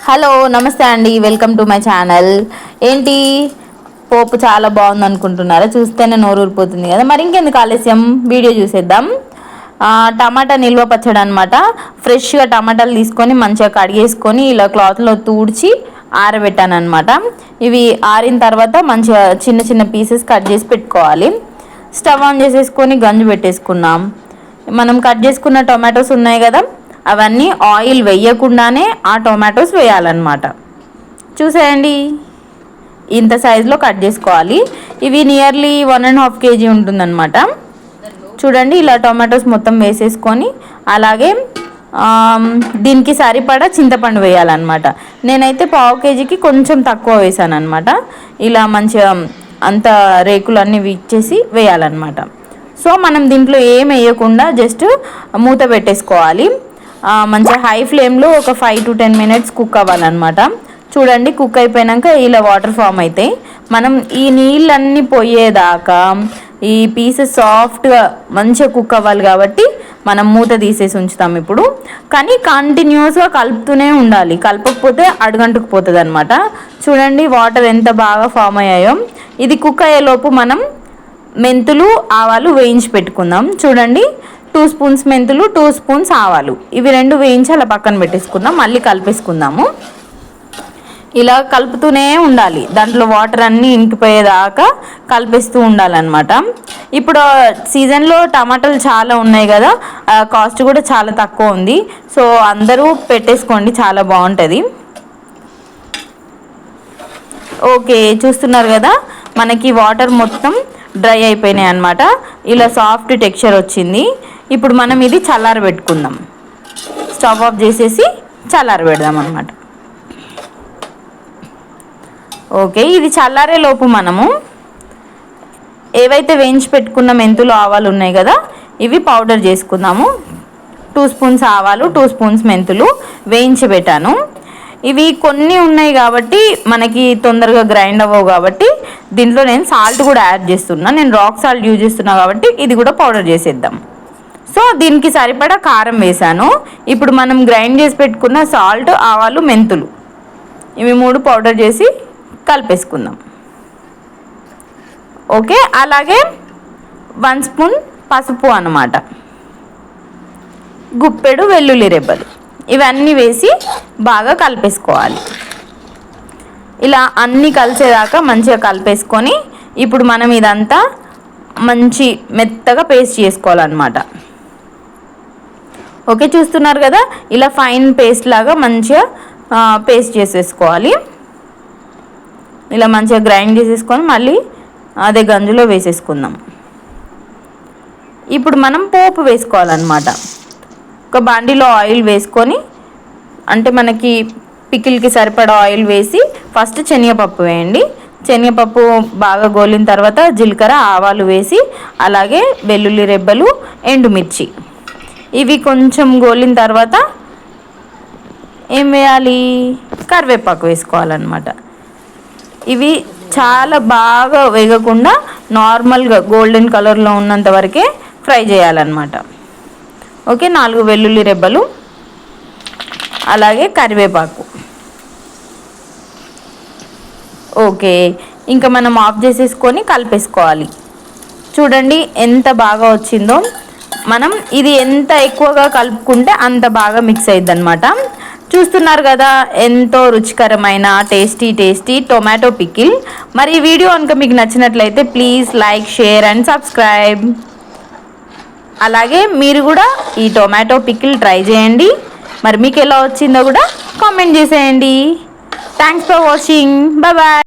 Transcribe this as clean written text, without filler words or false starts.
Hello నమస్తే అండి, welcome to my channel. ఏంటి పోపు చాలా బాగుంది అనుకుంటున్నారా? చూస్తేనే నోరు ఊరిపోతుంది కదా. మరి ఇంకెందుకు ఆలస్యం, వీడియో చూసేద్దాం. టమాటా నిల్వ పచ్చడి అనమాట. ఫ్రెష్గా టమాటాలు తీసుకొని మంచిగా కడిగేసుకొని ఇలా క్లాత్లో తూడ్చి ఆరబెట్టాను అనమాట. ఇవి ఆరిన తర్వాత మంచిగా చిన్న చిన్న పీసెస్ కట్ చేసి పెట్టుకోవాలి. స్టవ్ ఆన్ చేసేసుకొని గంజు పెట్టేసుకున్నాం. మనం కట్ చేసుకున్న టొమాటోస్ ఉన్నాయి కదా, అవన్నీ ఆయిల్ వేయకుండానే ఆ టొమాటోస్ వేయాలన్నమాట. చూసేయండి, ఇంత సైజులో కట్ చేసుకోవాలి. ఇవి నియర్లీ 1.5 kg ఉంటుందన్నమాట. చూడండి, ఇలా టొమాటోస్ మొత్తం వేసేసుకొని అలాగే దీనికి సరిపడా చింతపండు వేయాలన్నమాట. నేనైతే 1/2 kgకి కొంచెం తక్కువ వేసాను అనమాట. ఇలా మంచిగా అంత రేకులన్నీ వీచేసి వేయాలన్నమాట. సో మనం దీంట్లో ఏం వేయకుండా జస్ట్ మూత పెట్టేసుకోవాలి. మంచిగా హై ఫ్లేమ్లో ఒక 5 to 10 minutes కుక్ అవ్వాలన్నమాట. చూడండి, కుక్ అయిపోయాక ఇలా వాటర్ ఫామ్ అవుతాయి. మనం ఈ నీళ్ళన్నీ పోయేదాకా ఈ పీసెస్ సాఫ్ట్గా మంచిగా కుక్ అవ్వాలి కాబట్టి మనం మూత తీసేసి ఉంచుతాం ఇప్పుడు. కానీ కంటిన్యూస్గా కలుపుతూనే ఉండాలి, కలపకపోతే అడుగంటుకుపోతుంది అనమాట. చూడండి వాటర్ ఎంత బాగా ఫామ్ అయ్యాయో. ఇది కుక్ అయ్యేలోపు మనం మెంతులు ఆవాలు వేయించి పెట్టుకుందాం. చూడండి, 2 spoons మెంతులు, 2 spoons ఆవాలు, ఇవి రెండు వేయించి అలా పక్కన పెట్టేసుకుందాం. మళ్ళీ కలిపేసుకుందాము. ఇలా కలుపుతూనే ఉండాలి, దాంట్లో వాటర్ అన్నీ ఇంకిపోయేదాకా కలిపేస్తూ ఉండాలన్నమాట. ఇప్పుడు సీజన్లో టమాటాలు చాలా ఉన్నాయి కదా, కాస్ట్ కూడా చాలా తక్కువ ఉంది. సో అందరూ పెట్టేసుకోండి, చాలా బాగుంటుంది. ఓకే, చూస్తున్నారు కదా, మనకి వాటర్ మొత్తం డ్రై అయిపోయినాయి అన్నమాట. ఇలా సాఫ్ట్ టెక్స్చర్ వచ్చింది. ఇప్పుడు మనం ఇది చల్లారబెట్టుకుందాం. స్టవ్ ఆఫ్ చేసేసి చల్లారబెడదాం అన్నమాట. ఓకే, ఇది చల్లారే లోపు మనము ఏవైతే వేయించి పెట్టుకున్న మెంతులు ఆవాలు ఉన్నాయి కదా, ఇవి పౌడర్ చేసుకుందాము. 2 spoons ఆవాలు, 2 spoons మెంతులు వేయించి పెట్టాను. ఇవి కొన్ని ఉన్నాయి కాబట్టి మనకి తొందరగా గ్రైండ్ అవ్వవు కాబట్టి దీంట్లో నేను సాల్ట్ కూడా యాడ్ చేస్తున్నా. నేను రాక్ సాల్ట్ యూజ్ చేస్తున్నా కాబట్టి ఇది కూడా పౌడర్ చేసేద్దాం. సో దీనికి సరిపడా కారం వేసాను. ఇప్పుడు మనం గ్రైండ్ చేసి పెట్టుకున్న సాల్ట్, ఆవాలు, మెంతులు, ఇవి 3 పౌడర్ చేసి కలిపేసుకుందాం. ఓకే, అలాగే 1 spoon పసుపు అన్నమాట, గుప్పెడు వెల్లుల్లి రెబ్బలు, ఇవన్నీ వేసి బాగా కలిపేసుకోవాలి. ఇలా అన్నీ కలిసేదాకా మంచిగా కలిపేసుకొని ఇప్పుడు మనం ఇదంతా మంచి మెత్తగా పేస్ట్ చేసుకోవాలన్నమాట. ఓకే, చూస్తున్నారు కదా, ఇలా ఫైన్ పేస్ట్ లాగా మంచిగా పేస్ట్ చేసేసుకోవాలి. ఇలా మంచిగా గ్రైండ్ చేసేసుకొని మళ్ళీ అదే గంజులో వేసేసుకుందాం. ఇప్పుడు మనం పోపు వేసుకోవాలన్నమాట. ఒక బాండీలో ఆయిల్ వేసుకొని, అంటే మనకి పికిల్కి సరిపడా ఆయిల్ వేసి ఫస్ట్ శనగపప్పు వేయండి. శనగపప్పు బాగా గోలిన తర్వాత జీలకర్ర, ఆవాలు వేసి అలాగే వెల్లుల్లి రెబ్బలు, ఎండుమిర్చి, ఇవి కొంచెం గోలిన తర్వాత ఏం వేయాలి, కరివేపాకు వేసుకోవాలన్నమాట. ఇవి చాలా బాగా వేగకుండా నార్మల్గా గోల్డెన్ కలర్లో ఉన్నంత వరకే ఫ్రై చేయాలన్నమాట. ఓకే, 4 వెల్లుల్లి రెబ్బలు అలాగే కరివేపాకు. ఓకే, ఇంకా మనం ఆఫ్ చేసేసుకొని కలిపేసుకోవాలి. చూడండి ఎంత బాగా వచ్చిందో. మనం ఇది ఎంత ఎక్కువగా కలుపుకుంటే అంత బాగా మిక్స్ అయ్యిద్ది అనమాట. చూస్తున్నారు కదా, ఎంతో రుచికరమైన టేస్టీ టొమాటో పికిల్. మరి ఈ వీడియో కనుక మీకు నచ్చినట్లయితే please like, share and subscribe. అలాగే మీరు కూడా ఈ టొమాటో పికిల్ ట్రై చేయండి. మరి మీకు ఎలా వచ్చిందో కూడా కామెంట్ చేసేయండి. Thanks for watching, bye bye.